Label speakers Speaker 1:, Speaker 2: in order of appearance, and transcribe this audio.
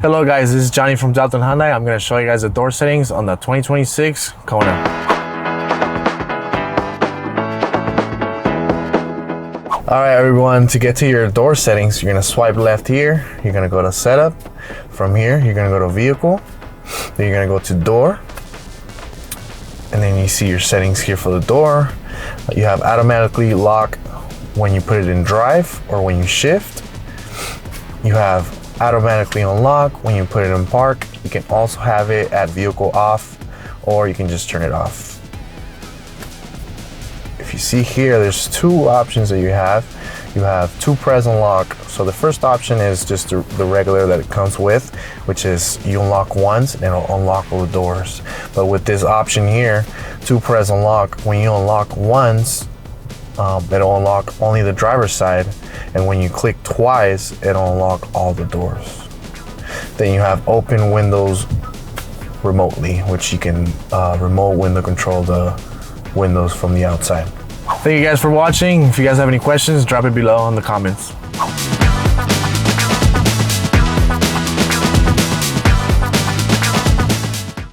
Speaker 1: Hello guys, this is Johnny from Dalton Hyundai. I'm going to show you guys the door settings on the 2026 Kona. Alright everyone, to get to your door settings, you're going to swipe left here. You're going to go to setup. From here, you're going to go to vehicle. Then you're going to go to door. And then you see your settings here for the door. You have automatically lock when you put it in drive or when you shift. You have automatically unlock when you put it in park. You can also have it at vehicle off, or you can just turn it off. If you see here, there's two options that you have. You have two press unlock. So the first option is just the regular that it comes with, which is you unlock once and it'll unlock all the doors. But with this option here, two press unlock, when you unlock once, it'll unlock only the driver's side, and when you click twice, it'll unlock all the doors. Then you have open windows remotely, which you can remote window control the windows from the outside. Thank you guys for watching. If you guys have any questions, drop it below in the comments.